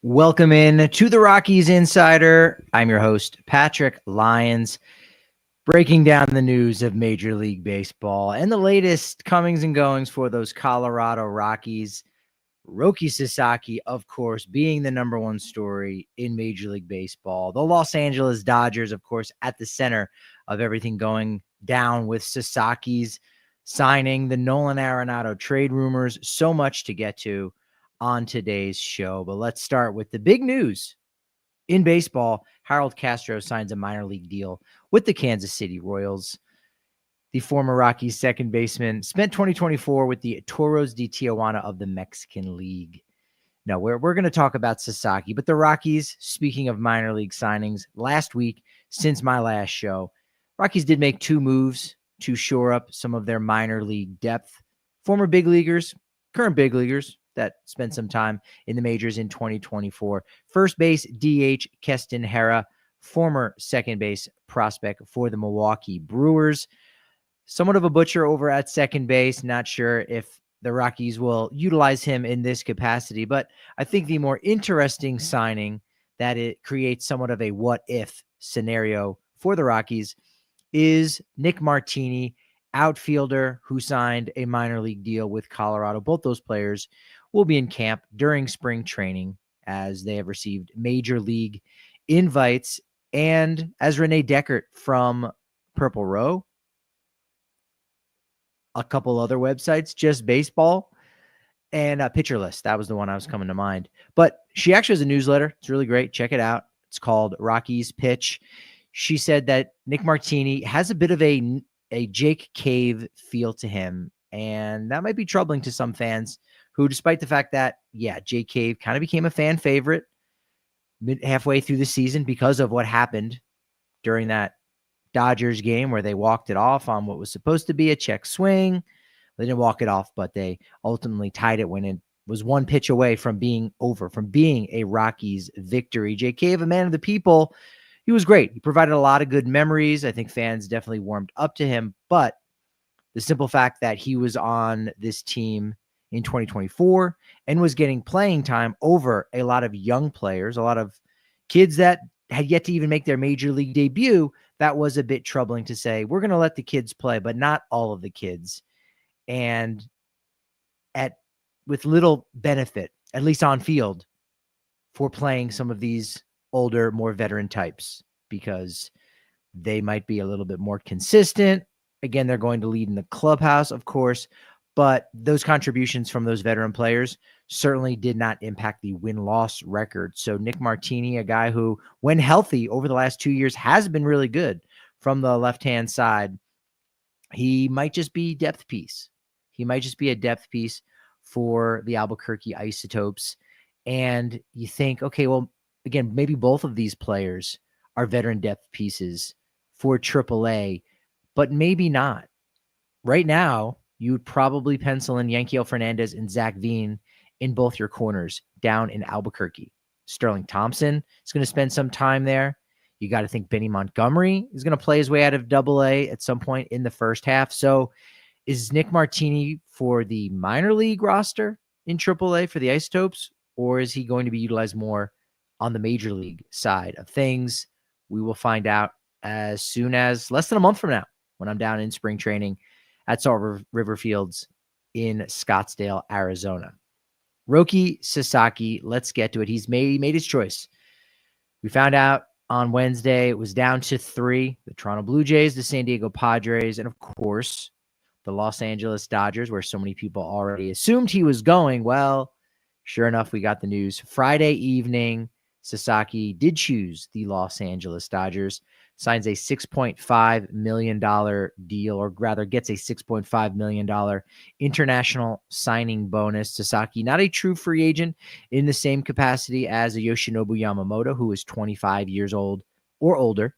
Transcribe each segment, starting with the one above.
Welcome in to the Rockies Insider. I'm your host, Patrick Lyons, breaking down the news of Major League Baseball and the latest comings and goings for those Colorado Rockies. Roki Sasaki, of course, being the number one story in Major League Baseball. The Los Angeles Dodgers, of course, at the center of everything going down with Sasaki's signing, the Nolan Arenado trade rumors. So much to get to on today's show. But let's start with the big news in baseball. Harold Castro signs a minor league deal with the Kansas City Royals. The former Rockies second baseman spent 2024 with the Toros de Tijuana of the Mexican League. Now, we're going to talk about Sasaki, but the Rockies, speaking of minor league signings, last week, since my last show, Rockies did make two moves to shore up some of their minor league depth. Former big leaguers, current big leaguers that spent some time in the majors in 2024. First base DH Keston Hiura, former second base prospect for the Milwaukee Brewers. Somewhat of a butcher over at second base. Not sure if the Rockies will utilize him in this capacity, but I think the more interesting signing that it creates somewhat of a what if scenario for the Rockies is Nick Martini, outfielder who signed a minor league deal with Colorado. Both those players will be in camp during spring training as they have received major league invites. And as Renee Deckert from Purple Row, a couple other websites, Just Baseball, and Pitcher List. That was the one I was coming to mind. But she actually has a newsletter. It's really great. Check it out. It's called Rockies Pitch. She said that Nick Martini has a bit of a Jake Cave feel to him, and that might be troubling to some fans who, despite the fact that, Jake Cave kind of became a fan favorite halfway through the season because of what happened during that Dodgers game where they walked it off on what was supposed to be a check swing. They didn't walk it off, but they ultimately tied it when it was one pitch away from being over, from being a Rockies victory. Jake Cave, a man of the people, he was great. He provided a lot of good memories. I think fans definitely warmed up to him, but the simple fact that he was on this team in 2024 and was getting playing time over a lot of young players, a lot of kids that had yet to even make their major league debut, that was a bit troubling to say, we're going to let the kids play, but not all of the kids. And with little benefit, at least on field, for playing some of these older, more veteran types, because they might be a little bit more consistent. Again, they're going to lead in the clubhouse, of course, but those contributions from those veteran players certainly did not impact the win-loss record. So Nick Martini, a guy who, when healthy over the last 2 years, has been really good from the left-hand side. He might just be depth piece. He might just be a depth piece for the Albuquerque Isotopes. And you think, okay, well, again, maybe both of these players are veteran depth pieces for AAA, but maybe not. Right now, you would probably pencil in Yanquiel Fernandez and Zach Veen in both your corners down in Albuquerque. Sterling Thompson is going to spend some time there. You got to think Benny Montgomery is going to play his way out of AA at some point in the first half. So is Nick Martini for the minor league roster in AAA for the Isotopes, or is he going to be utilized more on the major league side of things? We will find out as soon as less than a month from now when I'm down in spring training at Salt River Fields in Scottsdale, Arizona. Roki Sasaki, let's get to it. He made his choice. We found out on Wednesday it was down to 3, the Toronto Blue Jays, the San Diego Padres, and of course, the Los Angeles Dodgers, where so many people already assumed he was going. Well, sure enough, we got the news. Friday evening, Sasaki did choose the Los Angeles Dodgers, signs a $6.5 million deal, or rather gets a $6.5 million international signing bonus. Sasaki, not a true free agent in the same capacity as a Yoshinobu Yamamoto, who is 25 years old or older.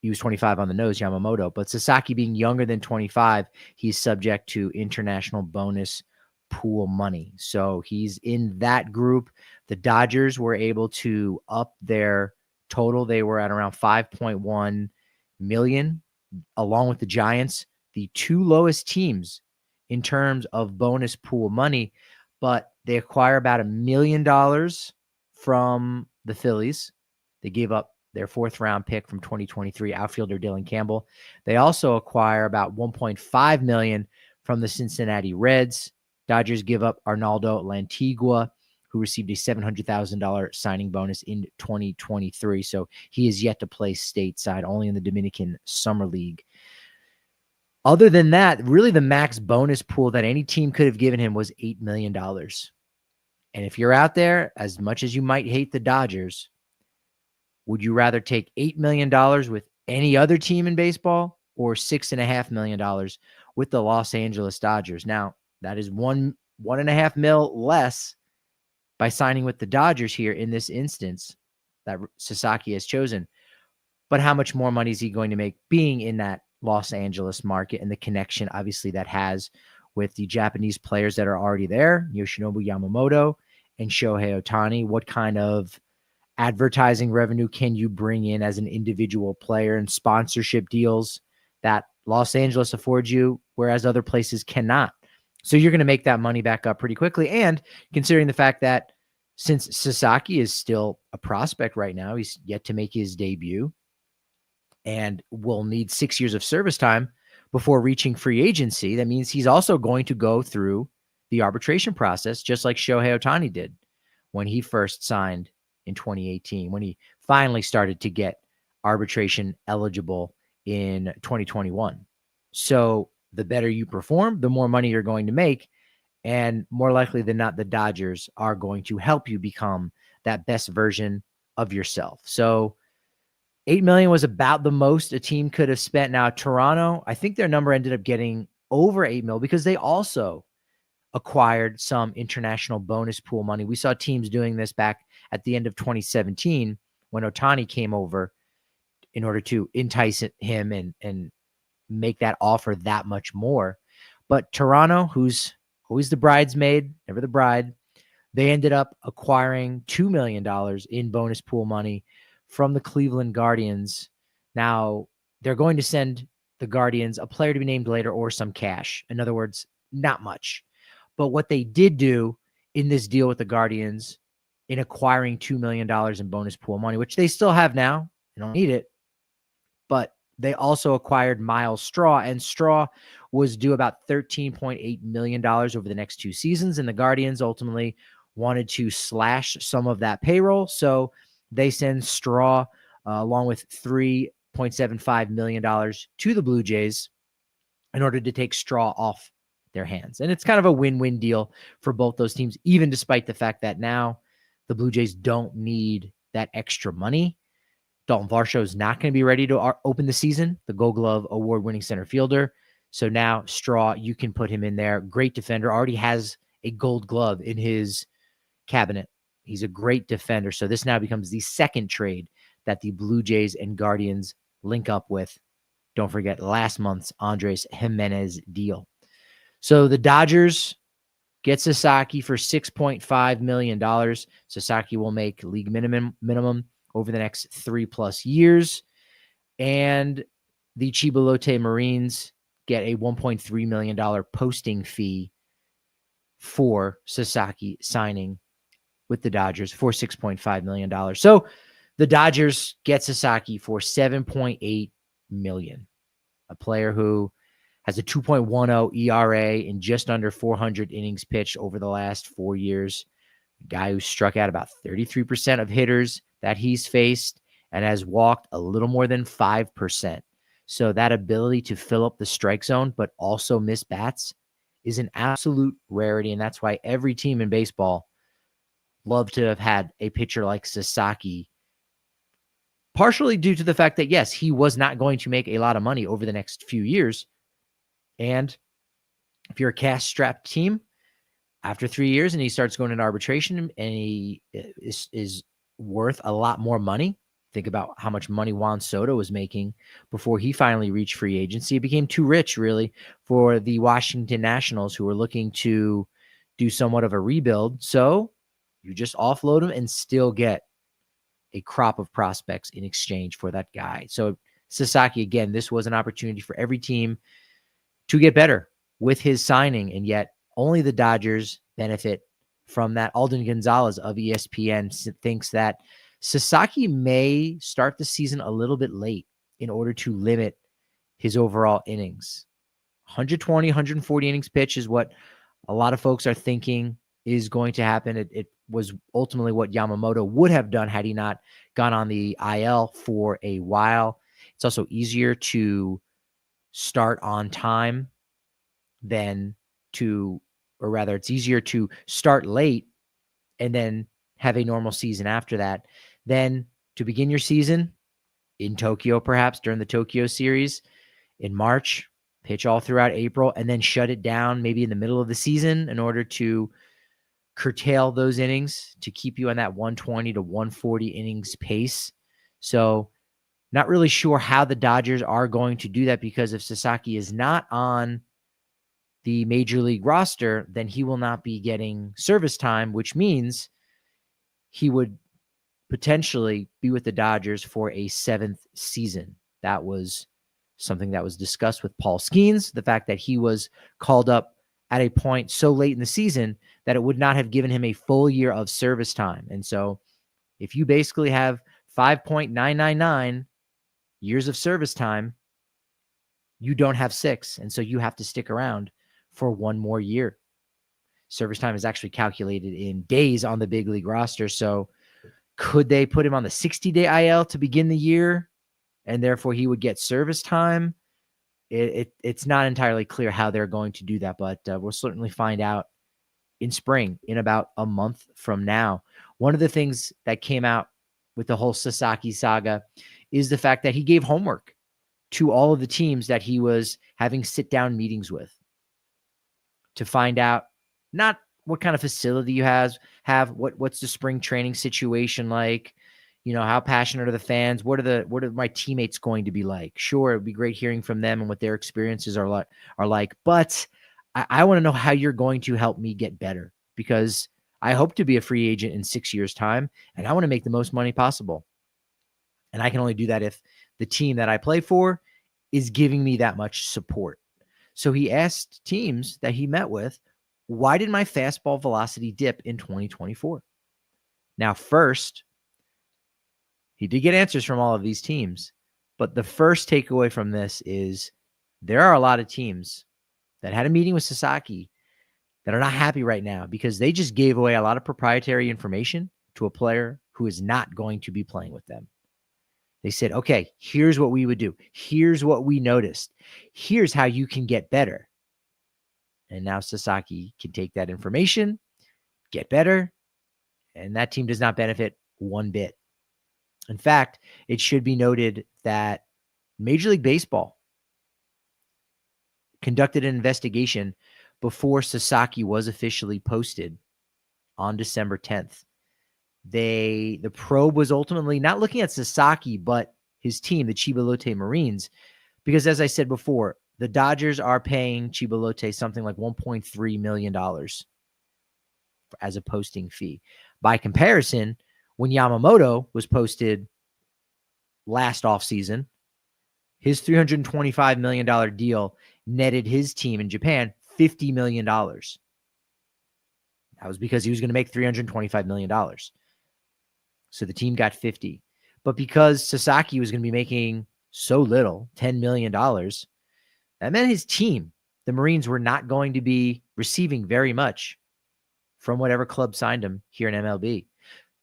He was 25 on the nose, Yamamoto, but Sasaki being younger than 25, he's subject to international bonus pool money. So he's in that group. The Dodgers were able to up their total. They were at around 5.1 million, along with the Giants, the two lowest teams in terms of bonus pool money. But They acquire about $1 million from the Phillies. They gave up their 4th-round pick from 2023 outfielder Dylan Campbell. They also acquire about $1.5 million from the Cincinnati Reds. Dodgers give up Arnaldo Lantigua, who received a $700,000 signing bonus in 2023. So he is yet to play stateside, only in the Dominican Summer League. Other than that, really the max bonus pool that any team could have given him was $8 million. And if you're out there, as much as you might hate the Dodgers, would you rather take $8 million with any other team in baseball or $6.5 million with the Los Angeles Dodgers? Now, that is $1.5 million less by signing with the Dodgers here in this instance that Sasaki has chosen. But how much more money is he going to make being in that Los Angeles market and the connection, obviously, that has with the Japanese players that are already there, Yoshinobu Yamamoto and Shohei Ohtani? What kind of advertising revenue can you bring in as an individual player and sponsorship deals that Los Angeles affords you, whereas other places cannot? So you're going to make that money back up pretty quickly. And considering the fact that since Sasaki is still a prospect right now, he's yet to make his debut and will need 6 years of service time before reaching free agency. That means he's also going to go through the arbitration process, just like Shohei Ohtani did when he first signed in 2018, when he finally started to get arbitration eligible in 2021. So the better you perform, the more money you're going to make. And more likely than not, the Dodgers are going to help you become that best version of yourself. So $8 million was about the most a team could have spent. Now, Toronto, I think their number ended up getting over $8 million because they also acquired some international bonus pool money. We saw teams doing this back at the end of 2017 when Ohtani came over in order to entice him and make that offer that much more. But Toronto, who's always the bridesmaid, never the bride, they ended up acquiring $2 million in bonus pool money from the Cleveland Guardians. Now, they're going to send the Guardians a player to be named later or some cash. In other words, not much. But what they did do in this deal with the Guardians in acquiring $2 million in bonus pool money, which they still have now, they don't need it, but they also acquired Miles Straw, and Straw was due about $13.8 million over the next 2 seasons, and the Guardians ultimately wanted to slash some of that payroll, so they send Straw along with $3.75 million to the Blue Jays in order to take Straw off their hands. And it's kind of a win-win deal for both those teams, even despite the fact that now the Blue Jays don't need that extra money. Dalton Varsho is not going to be ready to open the season, the Gold Glove Award-winning center fielder. So now Straw, you can put him in there. Great defender, already has a Gold Glove in his cabinet. He's a great defender. So this now becomes the second trade that the Blue Jays and Guardians link up with. Don't forget last month's Andres Jimenez deal. So the Dodgers get Sasaki for $6.5 million. Sasaki will make league minimum over the next 3+ years. And the Chiba Lotte Marines get a $1.3 million posting fee for Sasaki signing with the Dodgers for $6.5 million. So the Dodgers get Sasaki for $7.8 million, a player who has a 2.10 ERA in just under 400 innings pitched over the last 4 years, a guy who struck out about 33% of hitters that he's faced and has walked a little more than 5%. So that ability to fill up the strike zone but also miss bats is an absolute rarity, and that's why every team in baseball love to have had a pitcher like Sasaki, partially due to the fact that, yes, he was not going to make a lot of money over the next few years. And if you're a cash-strapped team, after 3 years and he starts going into arbitration and he is worth a lot more money, think about how much money Juan Soto was making before he finally reached free agency. It became too rich, really, for the Washington Nationals, who were looking to do somewhat of a rebuild. So you just offload him and still get a crop of prospects in exchange for that guy. So Sasaki, again, this was an opportunity for every team to get better with his signing, and yet only the Dodgers benefit from that. Alden Gonzalez of ESPN thinks that Sasaki may start the season a little bit late in order to limit his overall innings. 120, 140 innings pitch is what a lot of folks are thinking is going to happen. It was ultimately what Yamamoto would have done had he not gone on the IL for a while. It's also easier to start on time than to, or rather, it's easier to start late and then have a normal season after that than to begin your season in Tokyo, perhaps during the Tokyo series in March, pitch all throughout April, and then shut it down maybe in the middle of the season in order to curtail those innings to keep you on that 120 to 140 innings pace. So not really sure how the Dodgers are going to do that, because if Sasaki is not on the major league roster, then he will not be getting service time, which means he would potentially be with the Dodgers for a 7th season. That was something that was discussed with Paul Skeens, the fact that he was called up at a point so late in the season that it would not have given him a full year of service time. And so if you basically have 5.999 years of service time, you don't have 6. And so you have to stick around for 1 more year. Service time is actually calculated in days on the big league roster. So could they put him on the 60-day IL to begin the year, and therefore he would get service time? It's not entirely clear how they're going to do that, but we'll certainly find out in spring, in about a month from now. One of the things that came out with the whole Sasaki saga is the fact that he gave homework to all of the teams that he was having sit-down meetings with to find out not what kind of facility you have, what's the spring training situation like, how passionate are the fans, what are my teammates going to be like. Sure, it'd be great hearing from them and what their experiences are like, but I want to know how you're going to help me get better, because I hope to be a free agent in 6 years' time, and I want to make the most money possible. And I can only do that if the team that I play for is giving me that much support. So he asked teams that he met with, why did my fastball velocity dip in 2024? Now, first, he did get answers from all of these teams, but the first takeaway from this is there are a lot of teams that had a meeting with Sasaki that are not happy right now because they just gave away a lot of proprietary information to a player who is not going to be playing with them. They said, okay, here's what we would do. Here's what we noticed. Here's how you can get better. And now Sasaki can take that information, get better, and that team does not benefit one bit. In fact, it should be noted that Major League Baseball conducted an investigation before Sasaki was officially posted on December 10th. The probe was ultimately not looking at Sasaki, but his team, the Chiba Lotte Marines, because as I said before, the Dodgers are paying Chiba Lotte something like $1.3 million as a posting fee. By comparison, when Yamamoto was posted last offseason, his $325 million deal netted his team in Japan $50 million. That was because he was going to make $325 million. So the team got 50. But because Sasaki was going to be making so little, $10 million, that meant his team, the Marines, were not going to be receiving very much from whatever club signed him here in MLB.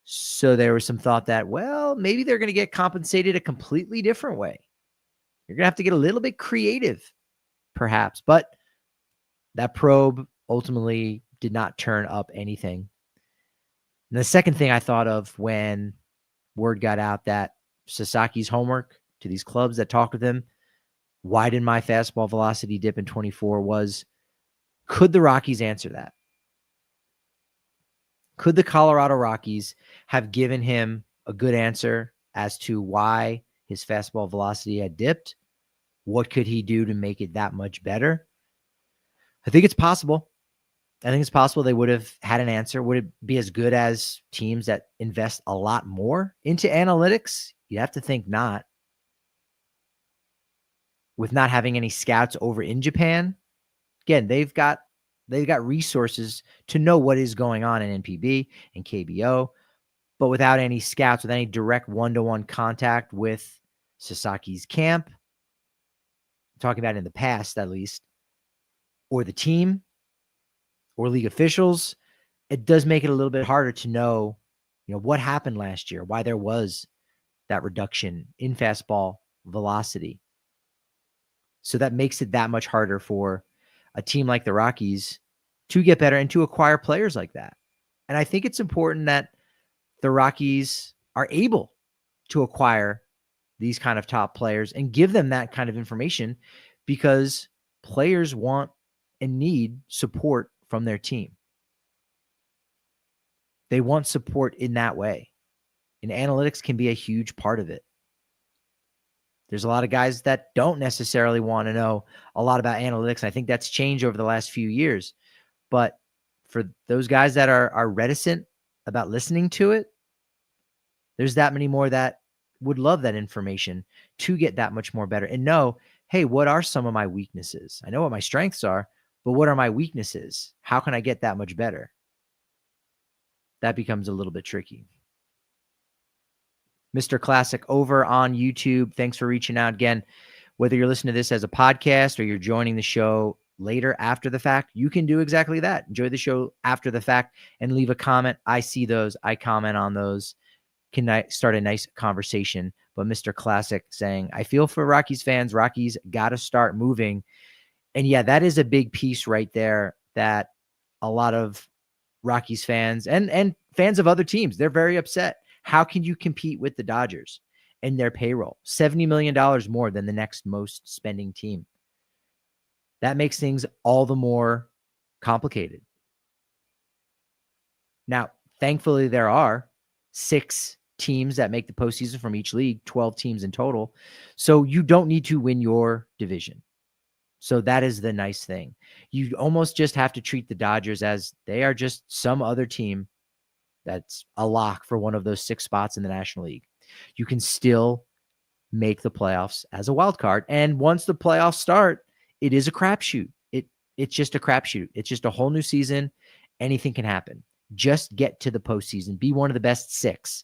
So there was some thought that, well, maybe they're going to get compensated a completely different way. You're going to have to get a little bit creative, perhaps. But that probe ultimately did not turn up anything. And the second thing I thought of when word got out that Sasaki's homework to these clubs that talked with him, why did my fastball velocity dip in 24, was, could the Rockies answer that? Could the Colorado Rockies have given him a good answer as to why his fastball velocity had dipped? What could he do to make it that much better? I think it's possible. I think it's possible they would have had an answer. Would it be as good as teams that invest a lot more into analytics? You have to think not. With not having any scouts over in Japan, again, they've got They've got resources to know what is going on in NPB and KBO, but without any scouts, with any direct one-to-one contact with Sasaki's camp, I'm talking about in the past at least, or the team or league officials, it does make it a little bit harder to know, what happened last year, why there was that reduction in fastball velocity. So that makes it that much harder for a team like the Rockies to get better and to acquire players like that. And I think it's important that the Rockies are able to acquire these kind of top players and give them that kind of information, because players want and need support from their team. They want support in that way. And analytics can be a huge part of it. There's a lot of guys that don't necessarily want to know a lot about analytics. I think that's changed over the last few years. But for those guys that are reticent about listening to it, there's that many more that would love that information to get that much more better and know, hey, what are some of my weaknesses? I know what my strengths are, but what are my weaknesses? How can I get that much better? That becomes a little bit tricky. Mr. Classic over on YouTube, thanks for reaching out again. Whether you're listening to this as a podcast or you're joining the show later after the fact, you can do exactly that. Enjoy the show after the fact and leave a comment. I see those. I comment on those. Can I start a nice conversation? But Mr. Classic saying, I feel for Rockies fans. Rockies got to start moving. And yeah, that is a big piece right there that a lot of Rockies fans and fans of other teams, they're very upset. How can you compete with the Dodgers and their payroll? $70 million more than the next most spending team. That makes things all the more complicated. Now, thankfully, there are 6 teams that make the postseason from each league, 12 teams in total. So you don't need to win your division. So that is the nice thing. You almost just have to treat the Dodgers as they are just some other team that's a lock for one of those 6 spots in the National League. You can still make the playoffs as a wild card. And once the playoffs start, it is a crapshoot. It's just a crapshoot. It's just a whole new season. Anything can happen. Just get to the postseason. Be one of the best 6.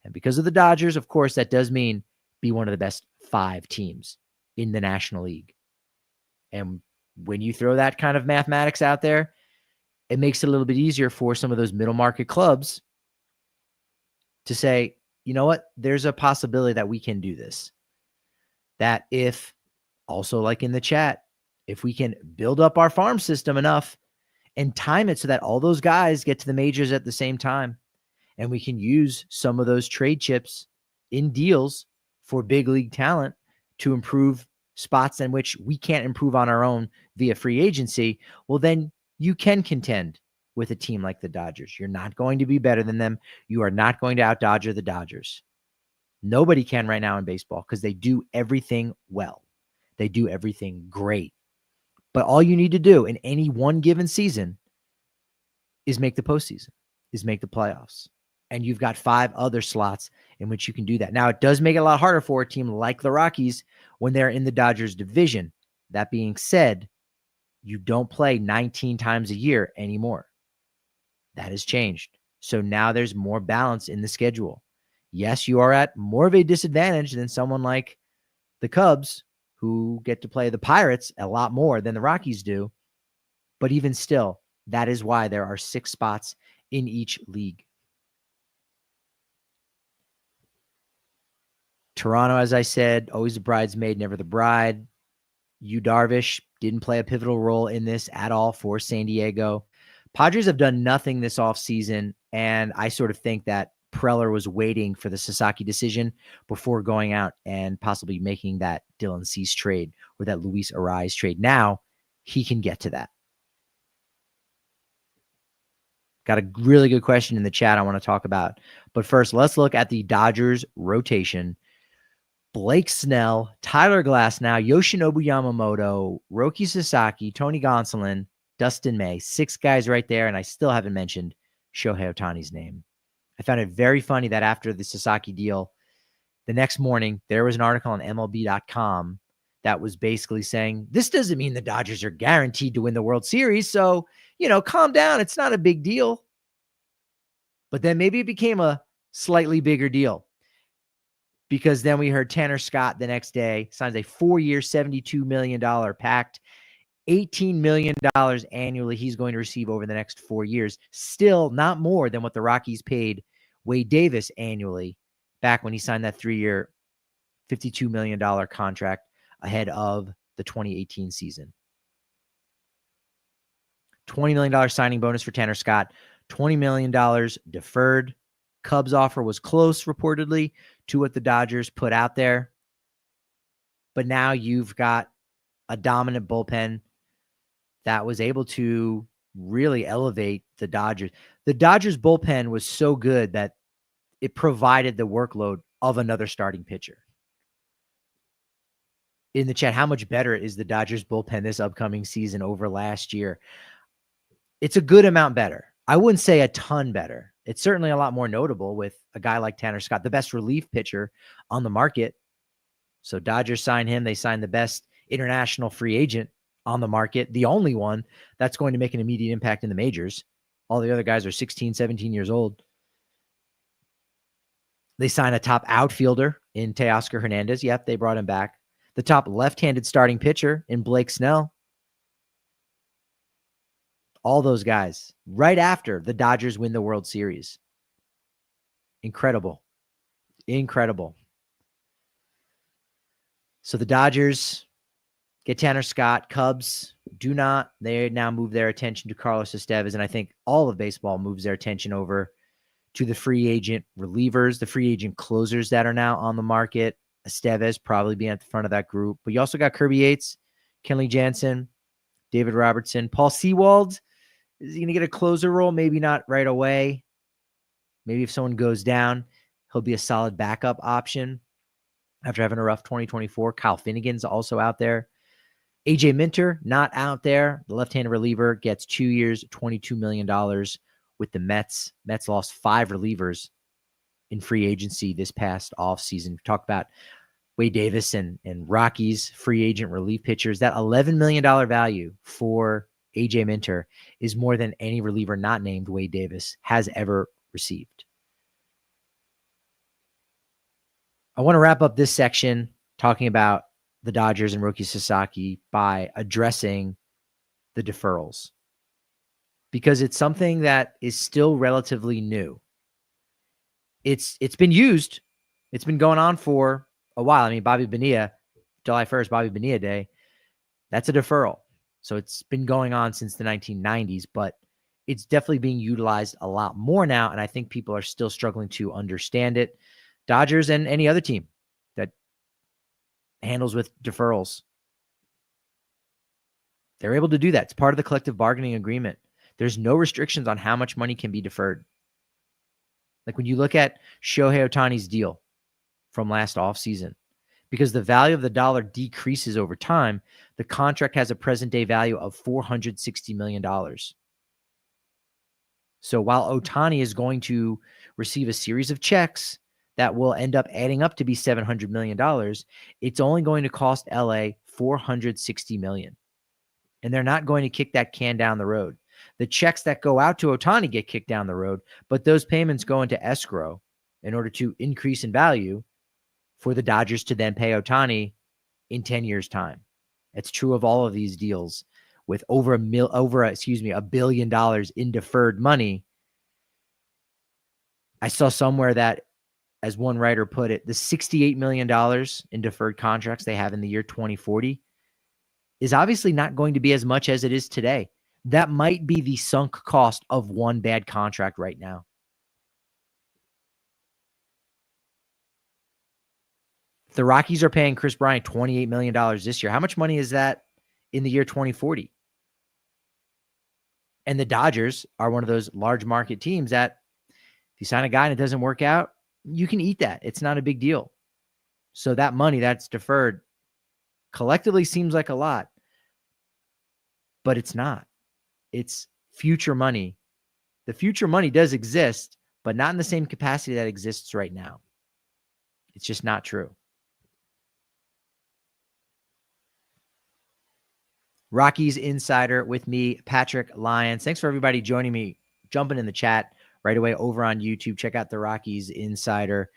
And because of the Dodgers, of course, that does mean be one of the best 5 teams in the National League. And when you throw that kind of mathematics out there, it makes it a little bit easier for some of those middle market clubs to say, you know what, there's a possibility that we can do this. That if, also like in the chat, if we can build up our farm system enough and time it so that all those guys get to the majors at the same time, and we can use some of those trade chips in deals for big league talent to improve spots in which we can't improve on our own via free agency, well, then you can contend with a team like the Dodgers. You're not going to be better than them. You are not going to out-Dodger the Dodgers. Nobody can right now in baseball because they do everything well. They do everything great. But all you need to do in any one given season is make the postseason, is make the playoffs. And you've got 5 other slots in which you can do that. Now, it does make it a lot harder for a team like the Rockies when they're in the Dodgers division. That being said, you don't play 19 times a year anymore. That has changed. So now there's more balance in the schedule. Yes, you are at more of a disadvantage than someone like the Cubs, who get to play the Pirates a lot more than the Rockies do. But even still, that is why there are 6 spots in each league. Toronto, as I said, always the bridesmaid, never the bride. Yu Darvish didn't play a pivotal role in this at all for San Diego. Padres have done nothing this offseason, and I sort of think that Preller was waiting for the Sasaki decision before going out and possibly making that Dylan Cease trade or that Luis Ariz trade. Now he can get to that. Got a really good question in the chat I want to talk about. But first, let's look at the Dodgers rotation. Blake Snell, Tyler Glasnow, Yoshinobu Yamamoto, Roki Sasaki, Tony Gonsolin, Dustin May. 6 guys right there, and I still haven't mentioned Shohei Ohtani's name. I found it very funny that after the Sasaki deal, the next morning, there was an article on MLB.com that was basically saying, this doesn't mean the Dodgers are guaranteed to win the World Series, so calm down. It's not a big deal. But then maybe it became a slightly bigger deal because then we heard Tanner Scott the next day signs a 4-year, $72 million pact, $18 million annually he's going to receive over the next 4 years. Still not more than what the Rockies paid Wade Davis annually back when he signed that 3-year, $52 million contract ahead of the 2018 season. $20 million signing bonus for Tanner Scott, $20 million deferred. Cubs offer was close, reportedly, to what the Dodgers put out there. But now you've got a dominant bullpen that was able to really elevate the Dodgers. The Dodgers bullpen was so good that it provided the workload of another starting pitcher. In the chat, how much better is the Dodgers bullpen this upcoming season over last year? It's a good amount better. I wouldn't say a ton better. It's certainly a lot more notable with a guy like Tanner Scott, the best relief pitcher on the market. So Dodgers signed him. They signed the best international free agent on the market, the only one that's going to make an immediate impact in the majors. All the other guys are 16, 17 years old. They signed a top outfielder in Teoscar Hernandez. Yep, they brought him back. The top left-handed starting pitcher in Blake Snell. All those guys right after the Dodgers win the World Series. Incredible. Incredible. So the Dodgers get Tanner Scott. Cubs do not. They now move their attention to Carlos Estevez, and I think all of baseball moves their attention over to the free agent relievers, the free agent closers that are now on the market. Estevez probably being at the front of that group. But you also got Kirby Yates, Kenley Jansen, David Robertson. Paul Sewald, is he going to get a closer role? Maybe not right away. Maybe if someone goes down, he'll be a solid backup option after having a rough 2024. Kyle Finnegan's also out there. AJ Minter, not out there. The left-handed reliever gets 2 years, $22 million with the Mets. Mets lost 5 relievers in free agency this past offseason. We talked about Wade Davis and Rockies free agent relief pitchers. That $11 million value for AJ Minter is more than any reliever not named Wade Davis has ever received. I want to wrap up this section talking about the Dodgers and Roki Sasaki by addressing the deferrals, because it's something that is still relatively new. It's been used. It's been going on for a while. I mean, Bobby Bonilla, July 1st, Bobby Bonilla Day, that's a deferral. So it's been going on since the 1990s, but it's definitely being utilized a lot more now, and I think people are still struggling to understand it. Dodgers and any other team that handles with deferrals, they're able to do that. It's part of the collective bargaining agreement. There's no restrictions on how much money can be deferred. Like when you look at Shohei Ohtani's deal from last offseason, because the value of the dollar decreases over time, the contract has a present-day value of $460 million. So while Ohtani is going to receive a series of checks that will end up adding up to be $700 million, it's only going to cost LA $460 million. And they're not going to kick that can down the road. The checks that go out to Ohtani get kicked down the road, but those payments go into escrow in order to increase in value for the Dodgers to then pay Ohtani in 10 years' time. It's true of all of these deals with over $1 billion in deferred money. I saw somewhere that, as one writer put it, the $68 million in deferred contracts they have in the year 2040 is obviously not going to be as much as it is today. That might be the sunk cost of one bad contract right now. The Rockies are paying Chris Bryant $28 million this year. How much money is that in the year 2040? And the Dodgers are one of those large market teams that if you sign a guy and it doesn't work out, you can eat that. It's not a big deal. So that money that's deferred collectively seems like a lot, but it's not. It's future money. The future money does exist, but not in the same capacity that exists right now. It's just not true. Rockies Insider with me, Patrick Lyons. Thanks for everybody joining me, jumping in the chat right away over on YouTube. Check out the Rockies Insider.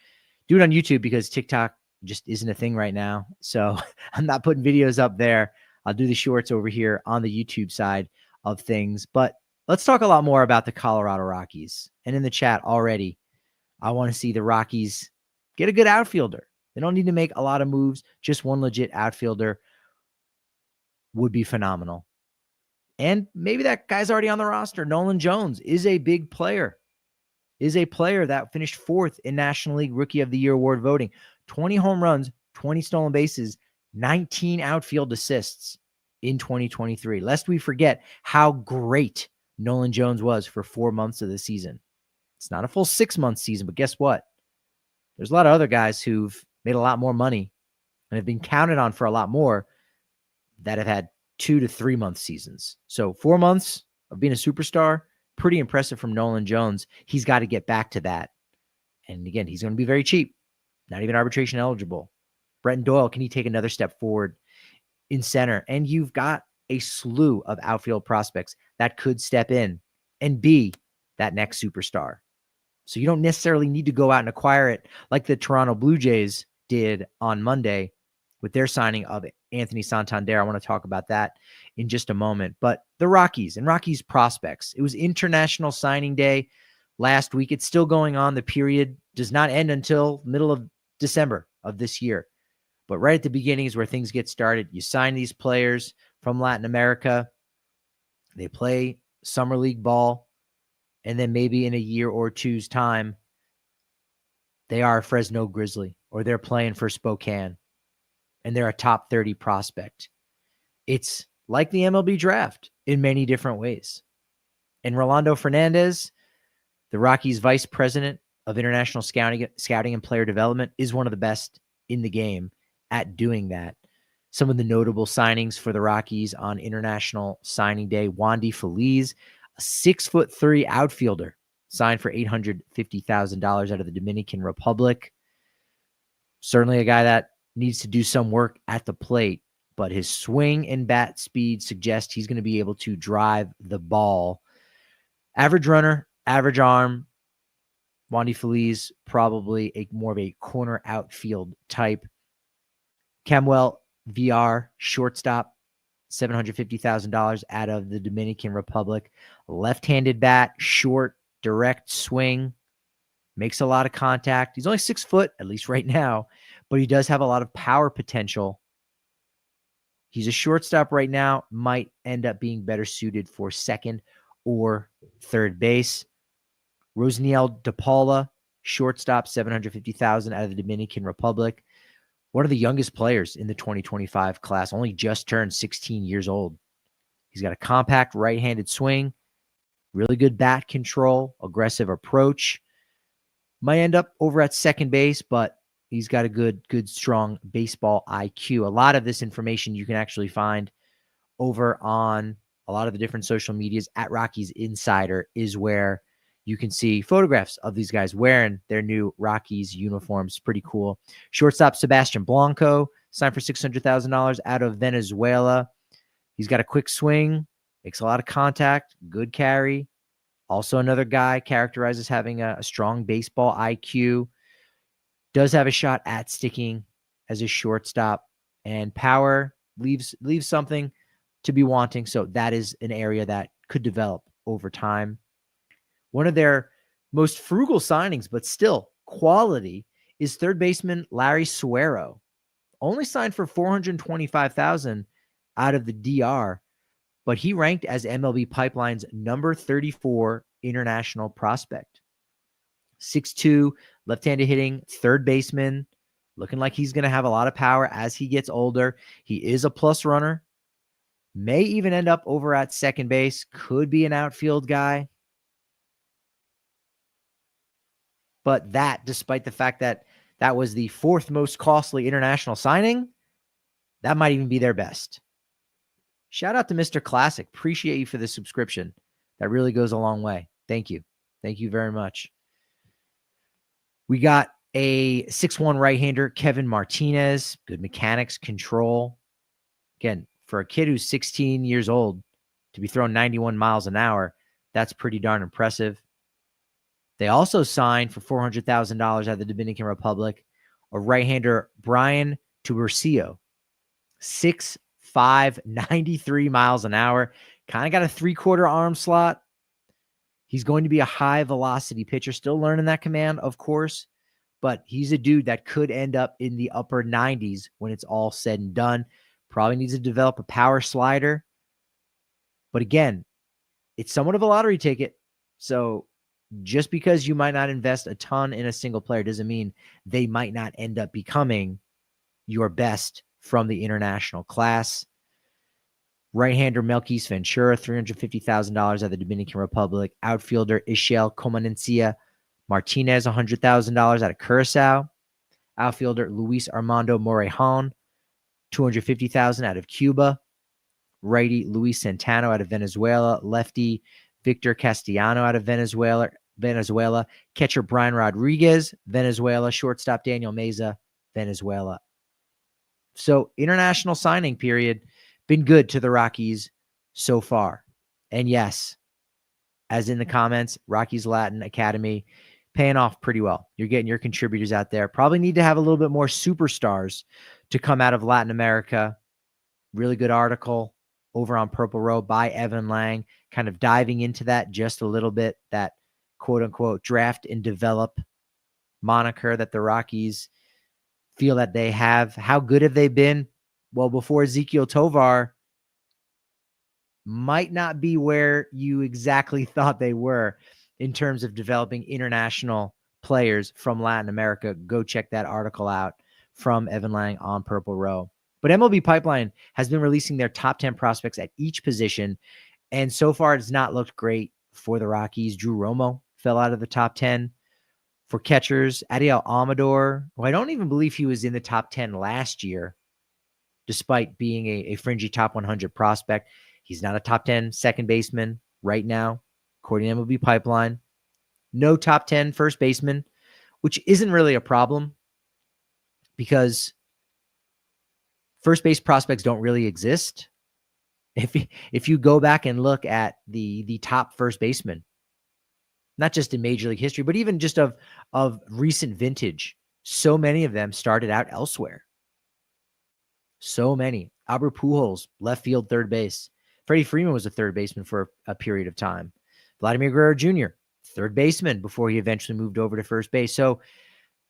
Do it on YouTube because TikTok just isn't a thing right now. So I'm not putting videos up there. I'll do the shorts over here on the YouTube side of things. But let's talk a lot more about the Colorado Rockies. And in the chat already, I want to see the Rockies get a good outfielder. They don't need to make a lot of moves. Just one legit outfielder would be phenomenal. And maybe that guy's already on the roster. Nolan Jones is a big player, that finished 4th in National League Rookie of the Year award voting. 20 home runs, 20 stolen bases, 19 outfield assists in 2023. Lest we forget how great Nolan Jones was for 4 months of the season. It's not a full 6-month season, but guess what? There's a lot of other guys who've made a lot more money and have been counted on for a lot more that have had 2 to 3 month seasons. So 4 months of being a superstar, pretty impressive from Nolan Jones. He's got to get back to that. And again, he's going to be very cheap, not even arbitration eligible. Bretton Doyle, can he take another step forward in center? And you've got a slew of outfield prospects that could step in and be that next superstar. So you don't necessarily need to go out and acquire it like the Toronto Blue Jays did on Monday with their signing of Anthony Santander. I want to talk about that in just a moment. But the Rockies and Rockies prospects. It was International Signing Day last week. It's still going on. The period does not end until middle of December of this year. But right at the beginning is where things get started. You sign these players from Latin America. They play summer league ball. And then maybe in a year or two's time, they are a Fresno Grizzly or they're playing for Spokane and they're a top 30 prospect. It's like the MLB draft in many different ways. And Rolando Fernandez, the Rockies vice president of international scouting and player development, is one of the best in the game at doing that. Some of the notable signings for the Rockies on International Signing Day: Wandy Feliz, a 6'3" outfielder, signed for $850,000 out of the Dominican Republic. Certainly a guy that needs to do some work at the plate, but his swing and bat speed suggest he's going to be able to drive the ball. Average runner, average arm. Wandy Feliz, probably more of a corner outfield type. Camuel VR, shortstop, $750,000 out of the Dominican Republic. Left-handed bat, short, direct swing, makes a lot of contact. He's only 6 foot, at least right now, but he does have a lot of power potential. He's a shortstop right now, might end up being better suited for second or third base. Rosniel De Paula, shortstop, $750,000 out of the Dominican Republic. One of the youngest players in the 2025 class, only just turned 16 years old. He's got a compact right-handed swing, really good bat control, aggressive approach. Might end up over at second base, but he's got a good, strong baseball IQ. A lot of this information you can actually find over on a lot of the different social medias. At Rockies Insider is where you can see photographs of these guys wearing their new Rockies uniforms. Pretty cool. Shortstop Sebastian Blanco, signed for $600,000 out of Venezuela. He's got a quick swing, makes a lot of contact, good carry. Also another guy characterized as having a strong baseball IQ. Does have a shot at sticking as a shortstop, and power leaves something to be wanting. So that is an area that could develop over time. One of their most frugal signings, but still quality, is third baseman Larry Suero. Only signed for $425,000 out of the DR, but he ranked as MLB Pipeline's number 34 international prospect. 6'2", left-handed hitting, third baseman, looking like he's going to have a lot of power as he gets older. He is a plus runner. May even end up over at second base. Could be an outfield guy. But that, despite the fact that that was the 4th most costly international signing, that might even be their best. Shout out to Mr. Classic. Appreciate you for the subscription. That really goes a long way. Thank you. Thank you very much. We got a 6'1" right-hander, Kevin Martinez. Good mechanics, control. Again, for a kid who's 16 years old to be throwing 91 miles an hour, that's pretty darn impressive. They also signed for $400,000 out of the Dominican Republic a right-hander, Brian Tubercio, 6'5", 93 miles an hour, kind of got a three-quarter arm slot. He's going to be a high-velocity pitcher, still learning that command, of course, but he's a dude that could end up in the upper 90s when it's all said and done. Probably needs to develop a power slider. But again, it's somewhat of a lottery ticket. So just because you might not invest a ton in a single player doesn't mean they might not end up becoming your best from the international class. Right-hander Melquis Ventura, $350,000 out of the Dominican Republic. Outfielder Ishel Comanencia Martinez, $100,000 out of Curacao. Outfielder Luis Armando Morejon, $250,000 out of Cuba. Righty Luis Santano out of Venezuela. Lefty Victor Castellano out of Venezuela. Catcher Brian Rodriguez, Venezuela. Shortstop Daniel Meza, Venezuela. So international signing period, been good to the Rockies so far. And yes, as in the comments, Rockies Latin Academy paying off pretty well. You're getting your contributors out there. Probably need to have a little bit more superstars to come out of Latin America. Really good article over on Purple Row by Evan Lang, kind of diving into that just a little bit, that quote unquote draft and develop moniker that the Rockies feel that they have. How good have they been? Well, before Ezequiel Tovar might not be where you exactly thought they were in terms of developing international players from Latin America. Go check that article out from Evan Lang on Purple Row. But MLB Pipeline has been releasing their top 10 prospects at each position, and so far it's not looked great for the Rockies. Drew Romo fell out of the top 10. For catchers, Adiel Amador, who I don't even believe he was in the top 10 last year, despite being a fringy top 100 prospect. He's not a top 10 second baseman right now, according to MLB Pipeline. No top 10 first baseman, which isn't really a problem because first base prospects don't really exist. If you go back and look at the top first baseman, not just in Major League history, but even just of recent vintage, so many of them started out elsewhere. So many. Albert Pujols, left field, third base. Freddie Freeman was a third baseman for a period of time. Vladimir Guerrero Jr., third baseman before he eventually moved over to first base. So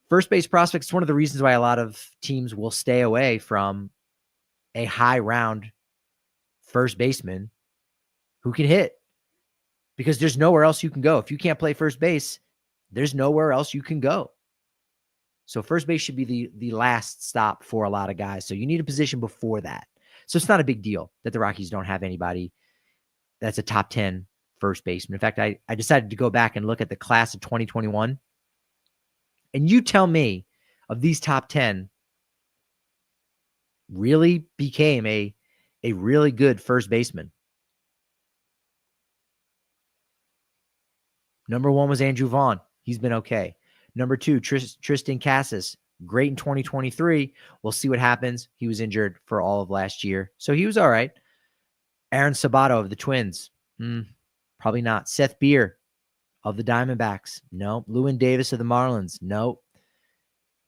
first base prospects is one of the reasons why a lot of teams will stay away from a high round first baseman who can hit, because there's nowhere else you can go. If you can't play first base, there's nowhere else you can go. So first base should be the last stop for a lot of guys. So you need a position before that. So it's not a big deal that the Rockies don't have anybody that's a top 10 first baseman. In fact, I decided to go back and look at the class of 2021. And you tell me, of these top 10, really became a really good first baseman. Number 1 was Andrew Vaughn. He's been okay. Number 2, Tristan Casas. Great in 2023. We'll see what happens. He was injured for all of last year, so he was all right. Aaron Sabato of the Twins. Probably not. Seth Beer of the Diamondbacks. No. Lewin Davis of the Marlins. No.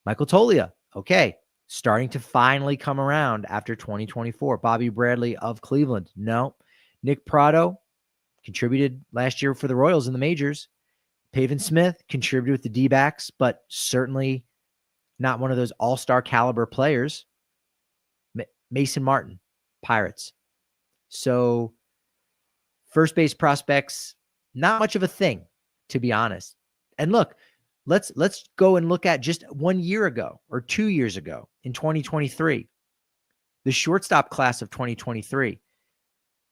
Michael Toglia. Okay. Starting to finally come around after 2024. Bobby Bradley of Cleveland. No. Nick Prado contributed last year for the Royals in the majors. Pavin Smith contributed with the D-backs, but certainly not one of those all-star caliber players. Mason Martin, Pirates. So first base prospects, not much of a thing, to be honest. And look, let's go and look at just 1 year ago or 2 years ago in 2023, the shortstop class of 2023.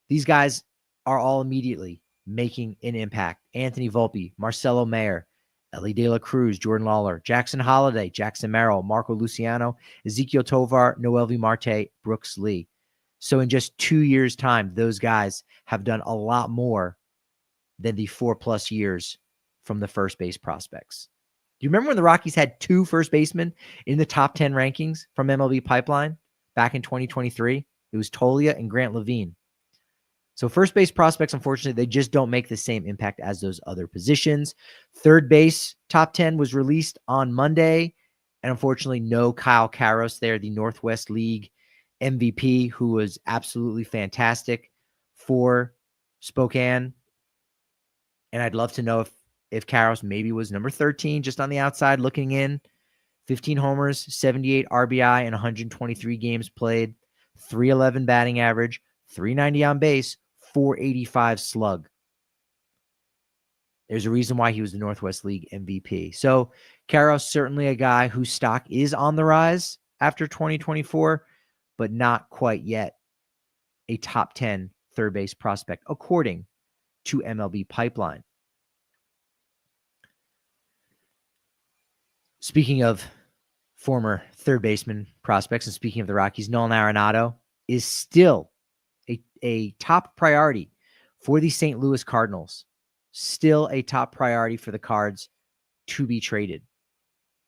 These guys are all immediately making an impact. Anthony Volpe, Marcelo Mayer, Ellie De La Cruz, Jordan Lawler, Jackson Holliday, Jackson Merrill, Marco Luciano, Ezequiel Tovar, Noelvi Marte, Brooks Lee. So in just 2 years' time, those guys have done a lot more than the 4+ years from the first base prospects. Do you remember when the Rockies had 2 first basemen in the top 10 rankings from MLB Pipeline back in 2023? It was Tolia and Grant Levine. So first base prospects, unfortunately, they just don't make the same impact as those other positions. Third base top 10 was released on Monday. And unfortunately, no Kyle Karros there, the Northwest League MVP, who was absolutely fantastic for Spokane. And I'd love to know if Karros maybe was number 13, just on the outside looking in. 15 homers, 78 RBI, and 123 games played. 311 batting average, 390 on base, 485 slug. There's a reason why he was the Northwest League MVP. So Karros, certainly a guy whose stock is on the rise after 2024, but not quite yet a top 10 third base prospect, according to MLB Pipeline. Speaking of former third baseman prospects, and speaking of the Rockies, Nolan Arenado is still a top priority for the St. Louis Cardinals. Still a top priority for the Cards to be traded.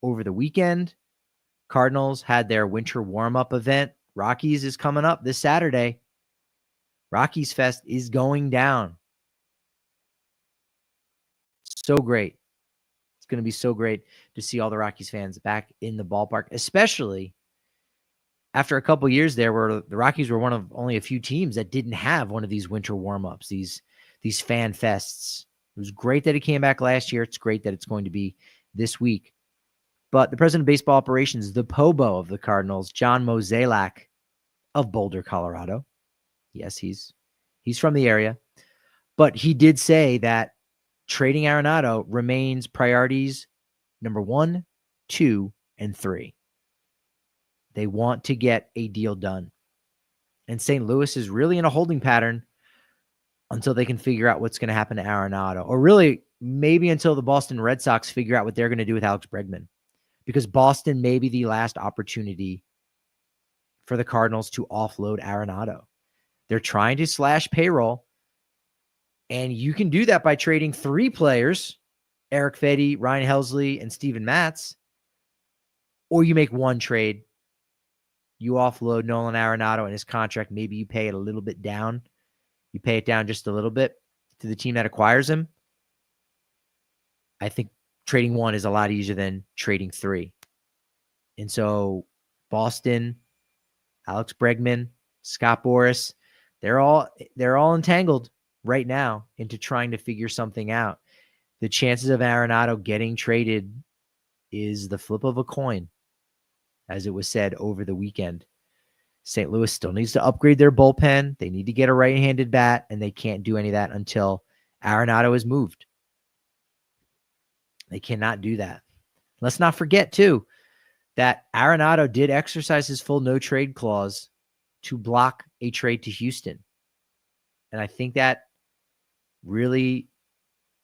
Over the weekend, Cardinals had their winter warm-up event. Rockies is coming up this Saturday. Rockies Fest is going down. So great. It's going to be so great to see all the Rockies fans back in the ballpark, especially after a couple years there where the Rockies were one of only a few teams that didn't have one of these winter warm-ups, these fan fests. It was great that it came back last year. It's great that it's going to be this week. But the president of baseball operations, the Pobo of the Cardinals, John Mozeliak of Boulder, Colorado. Yes, he's from the area. But he did say that trading Arenado remains priorities number 1, 2, and 3. They want to get a deal done. And St. Louis is really in a holding pattern until they can figure out what's going to happen to Arenado. Or really, maybe until the Boston Red Sox figure out what they're going to do with Alex Bregman. Because Boston may be the last opportunity for the Cardinals to offload Arenado. They're trying to slash payroll. And you can do that by trading 3 players, Eric Fedde, Ryan Helsley, and Steven Matz. Or you make one trade. You offload Nolan Arenado and his contract. Maybe you pay it a little bit down. You pay it down just a little bit to the team that acquires him. I think trading 1 is a lot easier than trading 3. And so Boston, Alex Bregman, Scott Boras, they're all entangled right now into trying to figure something out. The chances of Arenado getting traded is the flip of a coin, as it was said over the weekend. St. Louis still needs to upgrade their bullpen. They need to get a right-handed bat, and they can't do any of that until Arenado is moved. They cannot do that. Let's not forget, too, that Arenado did exercise his full no-trade clause to block a trade to Houston. And I think that really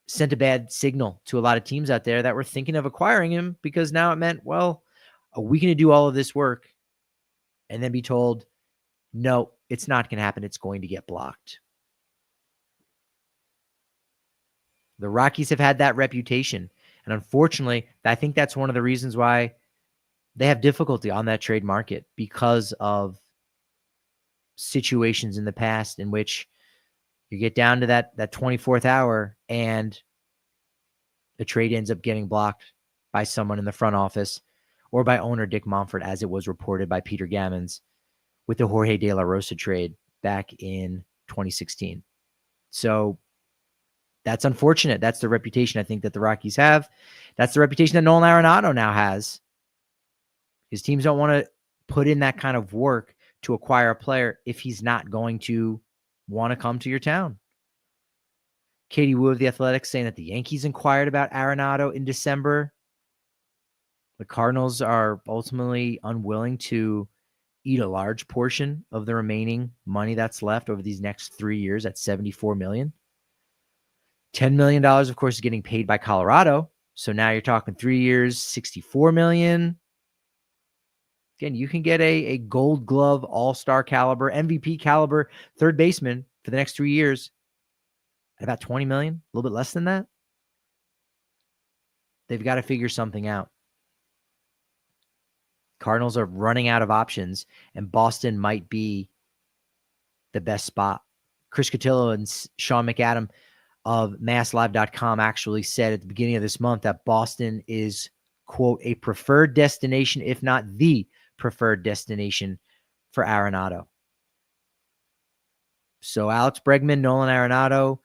sent a bad signal to a lot of teams out there that were thinking of acquiring him, because now it meant, well, are we going to do all of this work and then be told, no, it's not going to happen. It's going to get blocked. The Rockies have had that reputation. And unfortunately, I think that's one of the reasons why they have difficulty on that trade market, because of situations in the past in which you get down to that 24th hour and the trade ends up getting blocked by someone in the front office or by owner Dick Monfort, as it was reported by Peter Gammons with the Jorge De La Rosa trade back in 2016. So that's unfortunate. That's the reputation I think that the Rockies have. That's the reputation that Nolan Arenado now has. His teams don't want to put in that kind of work to acquire a player if he's not going to want to come to your town. Katie Wu of The Athletic saying that the Yankees inquired about Arenado in December. The Cardinals are ultimately unwilling to eat a large portion of the remaining money that's left over these next 3 years at $74 million. $10 million, of course, is getting paid by Colorado. So now you're talking 3 years, $64 million. Again, you can get a Gold Glove, All-Star caliber, MVP caliber third baseman for the next 3 years at about $20 million, a little bit less than that. They've got to figure something out. Cardinals are running out of options, and Boston might be the best spot. Chris Cotillo and Sean McAdam of MassLive.com actually said at the beginning of this month that Boston is, quote, a preferred destination, if not the preferred destination for Arenado. So Alex Bregman, Nolan Arenado,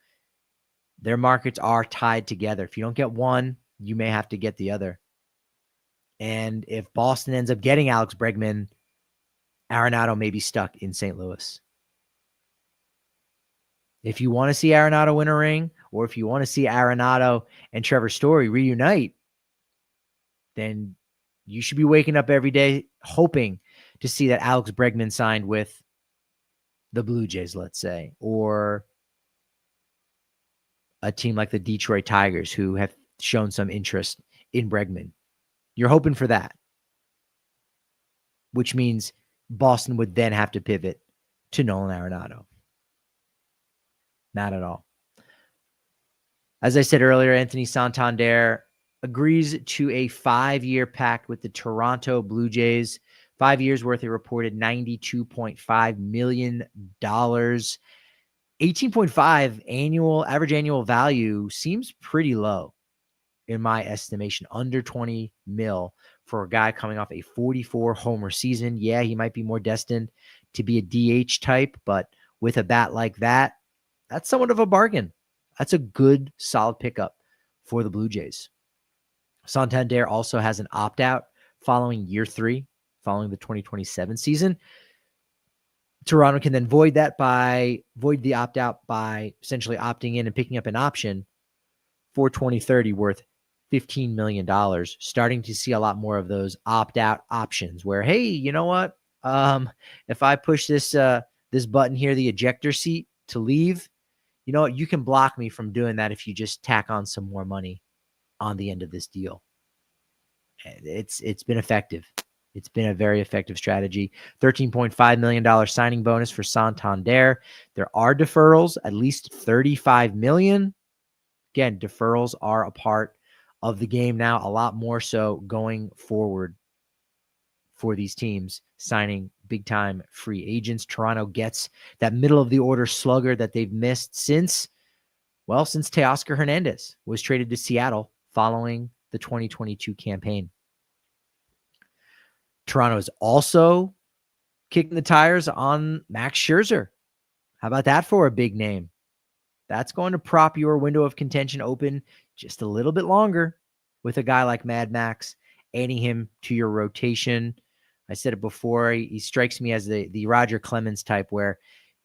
their markets are tied together. If you don't get one, you may have to get the other. And if Boston ends up getting Alex Bregman, Arenado may be stuck in St. Louis. If you want to see Arenado win a ring, or if you want to see Arenado and Trevor Story reunite, then you should be waking up every day hoping to see that Alex Bregman signed with the Blue Jays, let's say, or a team like the Detroit Tigers who have shown some interest in Bregman. You're hoping for that, which means Boston would then have to pivot to Nolan Arenado. Not at all. As I said earlier, Anthony Santander agrees to a 5-year pact with the Toronto Blue Jays. 5 years worth, a reported $92.5 million. 18.5 average annual value seems pretty low in my estimation. Under 20 mil for a guy coming off a 44 homer season. Yeah, he might be more destined to be a DH type, but with a bat like that, that's somewhat of a bargain. That's a good, solid pickup for the Blue Jays. Santander also has an opt-out following year 3, following the 2027 season. Toronto can then void the opt-out by essentially opting in and picking up an option for 2030 worth $15 million. Starting to see a lot more of those opt-out options where, hey, you know what? If I push this button here, the ejector seat to leave, you know what? You can block me from doing that if you just tack on some more money on the end of this deal. It's been effective. It's been a very effective strategy. $13.5 million signing bonus for Santander. There are deferrals, at least $35 million. Again, deferrals are a part of the game now, a lot more so going forward for these teams signing big-time free agents. Toronto gets that middle-of-the-order slugger that they've missed since Teoscar Hernandez was traded to Seattle following the 2022 campaign. Toronto is also kicking the tires on Max Scherzer. How about that for a big name? That's going to prop your window of contention open just a little bit longer with a guy like Mad Max, adding him to your rotation. I said it before, he strikes me as the Roger Clemens type where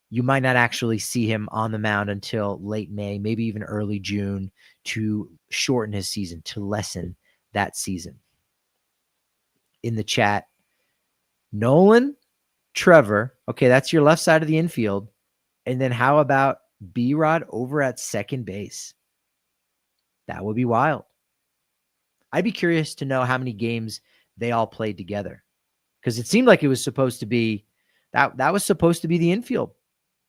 you might not actually see him on the mound until late May, maybe even early June, to shorten his season, to lessen that season. In the chat, Nolan, Trevor, okay, that's your left side of the infield. And then how about B-Rod over at second base? That would be wild. I'd be curious to know how many games they all played together, because it seemed like it was supposed to be that was supposed to be the infield.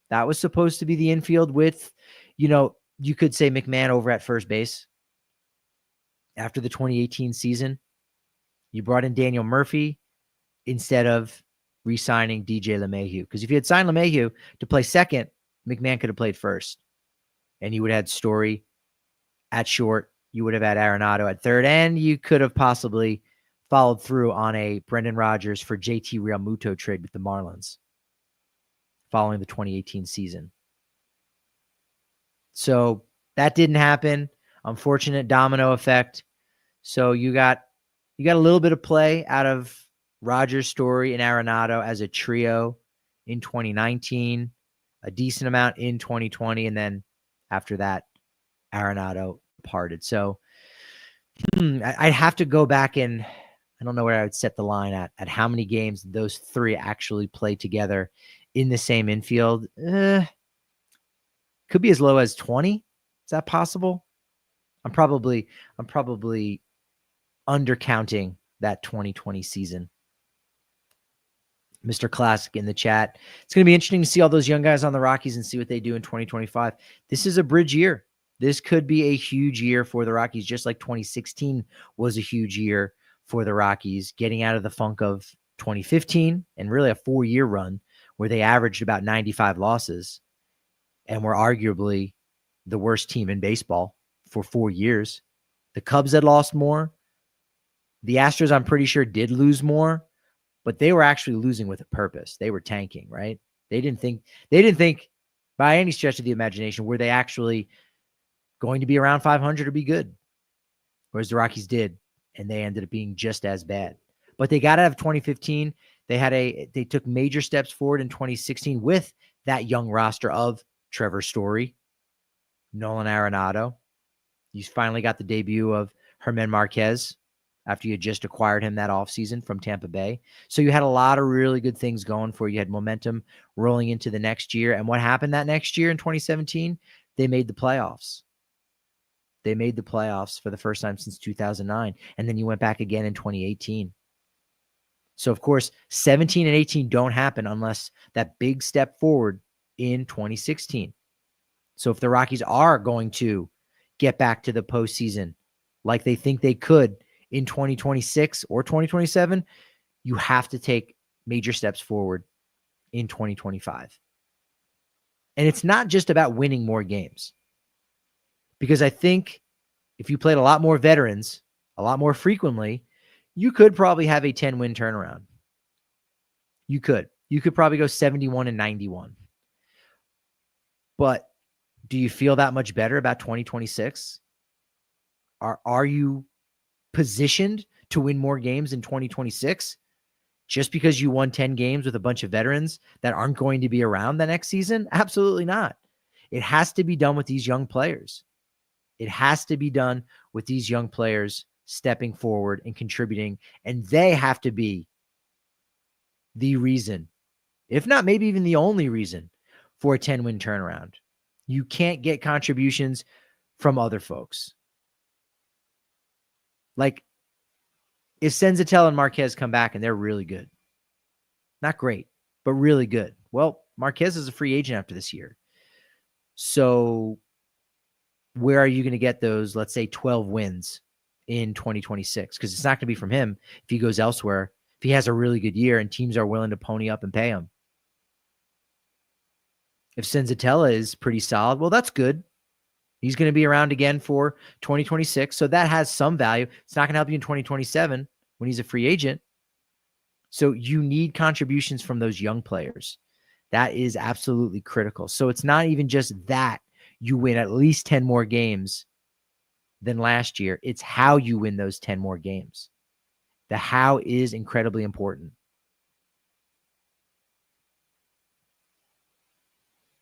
That was supposed to be the infield with, you could say McMahon over at first base. After the 2018 season, you brought in Daniel Murphy instead of re-signing DJ LeMahieu. Because if you had signed LeMahieu to play second, McMahon could have played first. And you would have had Story at short. You would have had Arenado at third. And you could have possibly followed through on a Brendan Rodgers for JT Realmuto trade with the Marlins following the 2018 season. So that didn't happen. Unfortunate domino effect. So you got a little bit of play out of Rodgers, Story, and Arenado as a trio in 2019, a decent amount in 2020, and then after that, Arenado departed. So I'd have to go back and I don't know where I would set the line at how many games those three actually play together in the same infield. Could be as low as 20. Is that possible? I'm probably undercounting that 2020 season. Mr. Classic in the chat. It's going to be interesting to see all those young guys on the Rockies and see what they do in 2025. This is a bridge year. This could be a huge year for the Rockies, just like 2016 was a huge year for the Rockies, getting out of the funk of 2015 and really a 4-year run where they averaged about 95 losses and were arguably the worst team in baseball for 4 years. The Cubs had lost more. The Astros, I'm pretty sure, did lose more, but they were actually losing with a purpose. They were tanking, right? They didn't think by any stretch of the imagination were they actually going to be around 500 or be good. Whereas the Rockies did, and they ended up being just as bad. But they got out of 2015. They took major steps forward in 2016 with that young roster of Trevor Story, Nolan Arenado. You finally got the debut of Herman Marquez after you had just acquired him that offseason from Tampa Bay. So you had a lot of really good things going for you. You had momentum rolling into the next year. And what happened that next year in 2017? They made the playoffs. They made the playoffs for the first time since 2009. And then you went back again in 2018. So, of course, 17 and 18 don't happen unless that big step forward in 2016. So if the Rockies are going to get back to the postseason like they think they could in 2026 or 2027, you have to take major steps forward in 2025. And it's not just about winning more games. Because I think if you played a lot more veterans, a lot more frequently, you could probably have a 10-win turnaround. You could. You could probably go 71 and 91. But do you feel that much better about 2026? Are you positioned to win more games in 2026 just because you won 10 games with a bunch of veterans that aren't going to be around the next season? Absolutely not. It has to be done with these young players. It has to be done with these young players stepping forward and contributing, and they have to be the reason, if not maybe even the only reason, for a 10-win turnaround. You can't get contributions from other folks. Like, if Senzatella and Marquez come back and they're really good, not great, but really good. Well, Marquez is a free agent after this year. So where are you going to get those, let's say, 12 wins in 2026? Because it's not going to be from him if he goes elsewhere, if he has a really good year and teams are willing to pony up and pay him. If Senzatella is pretty solid, well, that's good. He's going to be around again for 2026. So that has some value. It's not going to help you in 2027 when he's a free agent. So you need contributions from those young players. That is absolutely critical. So it's not even just that you win at least 10 more games than last year. It's how you win those 10 more games. The how is incredibly important.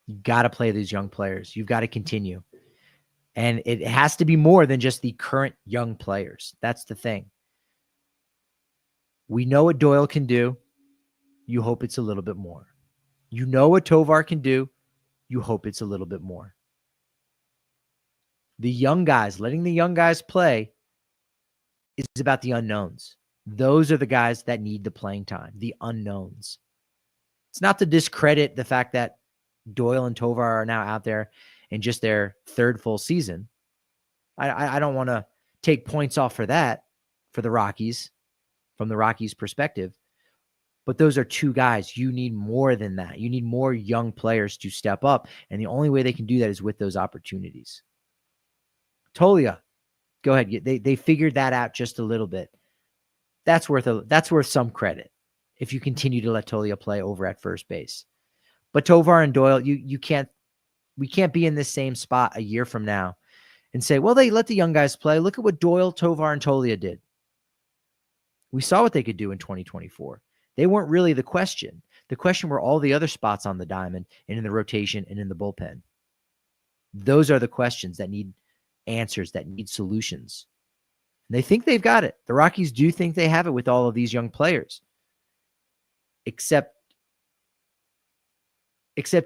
You got to play these young players. You've got to continue. And it has to be more than just the current young players. That's the thing. We know what Doyle can do. You hope it's a little bit more. You know what Tovar can do. You hope it's a little bit more. The young guys, letting the young guys play is about the unknowns. Those are the guys that need the playing time, the unknowns. It's not to discredit the fact that Doyle and Tovar are now out there in just their third full season. I don't want to take points off for that for the Rockies, from the Rockies' perspective. But those are two guys. You need more than that. You need more young players to step up. And the only way they can do that is with those opportunities. Tolia, go ahead. They figured that out just a little bit. That's worth some credit if you continue to let Tolia play over at first base. But Tovar and Doyle, we can't be in this same spot a year from now and say, well, they let the young guys play. Look at what Doyle, Tovar, and Tolia did. We saw what they could do in 2024. They weren't really the question. The question were all the other spots on the diamond and in the rotation and in the bullpen. Those are the questions that need answers, that need solutions. And they think they've got it. The Rockies do think they have it with all of these young players. Except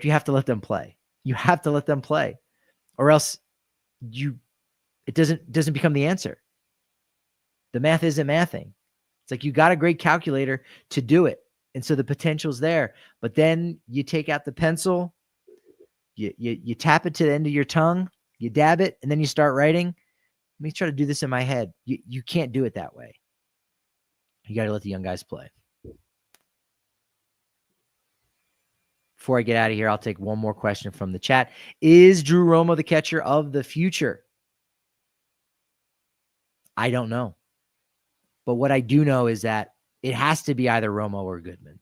you have to let them play. You have to let them play. Or else it doesn't become the answer. The math isn't mathing. It's like you got a great calculator to do it. And so the potential's there. But then you take out the pencil, you tap it to the end of your tongue, you dab it, and then you start writing. Let me try to do this in my head. You can't do it that way. You got to let the young guys play. Before I get out of here, I'll take one more question from the chat. Is Drew Romo the catcher of the future? I don't know. But what I do know is that it has to be either Romo or Goodman.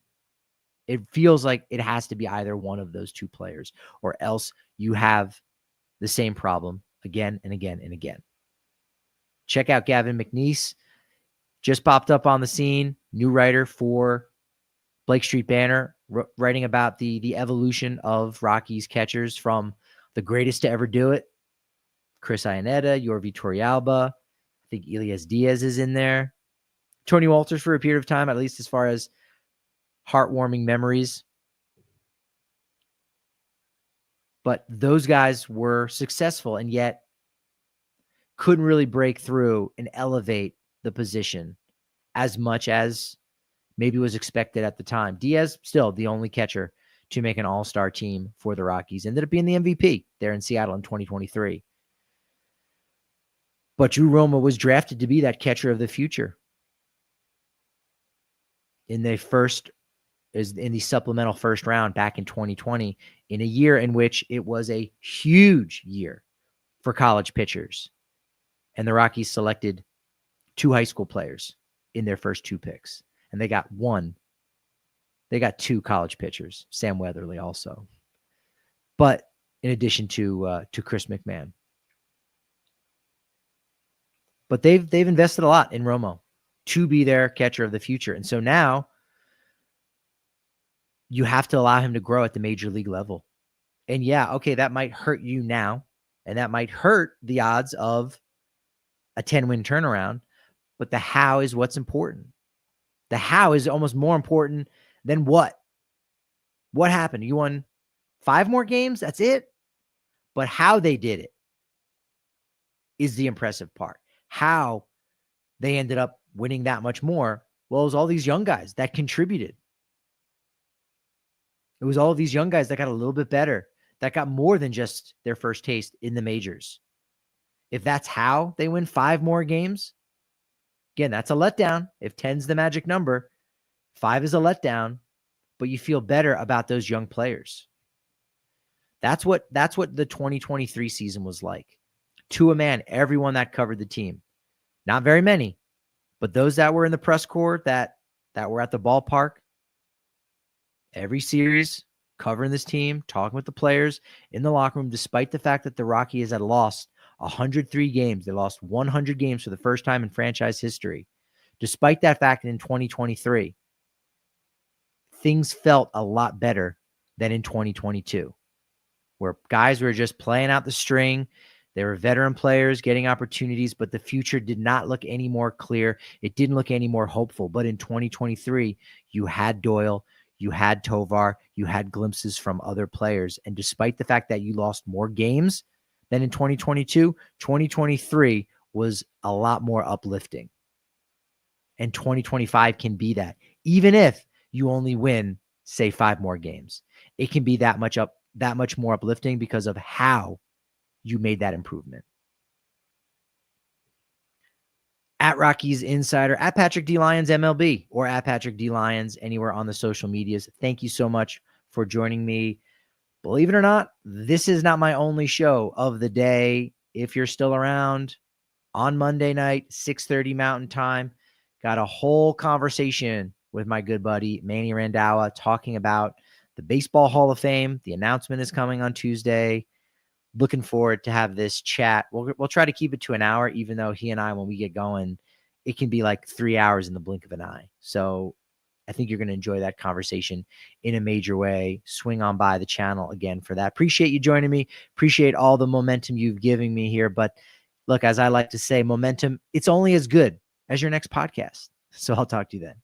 It feels like it has to be either one of those two players, or else you have the same problem again and again and again. Check out Gavin McNeese. Just popped up on the scene. New writer for Blake Street Banner, writing about the evolution of Rockies catchers from the greatest to ever do it, Chris Iannetta, Yorvi Torrealba. I think Elias Diaz is in there. Tony Walters for a period of time, at least as far as heartwarming memories. But those guys were successful and yet couldn't really break through and elevate the position as much as maybe was expected at the time. Diaz, still the only catcher to make an all-star team for the Rockies, ended up being the MVP there in Seattle in 2023. But Drew Romo was drafted to be that catcher of the future in the supplemental first round back in 2020, in a year in which it was a huge year for college pitchers. And the Rockies selected 2 high school players in their first 2 picks. And they got 2 college pitchers, Sam Weatherly also. But in addition to Chris McMahon. But they've invested a lot in Romo to be their catcher of the future. And so now you have to allow him to grow at the major league level. And yeah, okay, that might hurt you now, and that might hurt the odds of a 10-win turnaround, but the how is what's important. The how is almost more important than what. What happened? You won 5 more games? That's it? But how they did it is the impressive part. How they ended up winning that much more, well, it was all these young guys that contributed. It was all of these young guys that got a little bit better, that got more than just their first taste in the majors. If that's how they win 5 more games, again, that's a letdown. If 10's the magic number, 5 is a letdown, but you feel better about those young players. That's what the 2023 season was like. To a man, everyone that covered the team. Not very many, but those that were in the press corps, that were at the ballpark, every series, covering this team, talking with the players in the locker room, despite the fact that the Rockies had lost 103 games. They lost 100 games for the first time in franchise history. Despite that fact, in 2023, things felt a lot better than in 2022, where guys were just playing out the string. They were veteran players getting opportunities, but the future did not look any more clear. It didn't look any more hopeful. But in 2023, you had Doyle, you had Tovar, you had glimpses from other players. And despite the fact that you lost more games than in 2022, 2023 was a lot more uplifting. And 2025 can be that. Even if you only win, say, 5 more games, it can be that much more uplifting because of how you made that improvement. At Rockies Insider, at Patrick D. Lyons MLB, or at Patrick D. Lyons anywhere on the social medias. Thank you so much for joining me. Believe it or not, this is not my only show of the day. If you're still around, on Monday night, 6:30 Mountain Time, got a whole conversation with my good buddy Manny Randhawa talking about the Baseball Hall of Fame. The announcement is coming on Tuesday. Looking forward to have this chat. We'll try to keep it to an hour, even though he and I, when we get going, it can be like 3 hours in the blink of an eye. So I think you're going to enjoy that conversation in a major way. Swing on by the channel again for that. Appreciate you joining me. Appreciate all the momentum you've given me here. But look, as I like to say, momentum, it's only as good as your next podcast. So I'll talk to you then.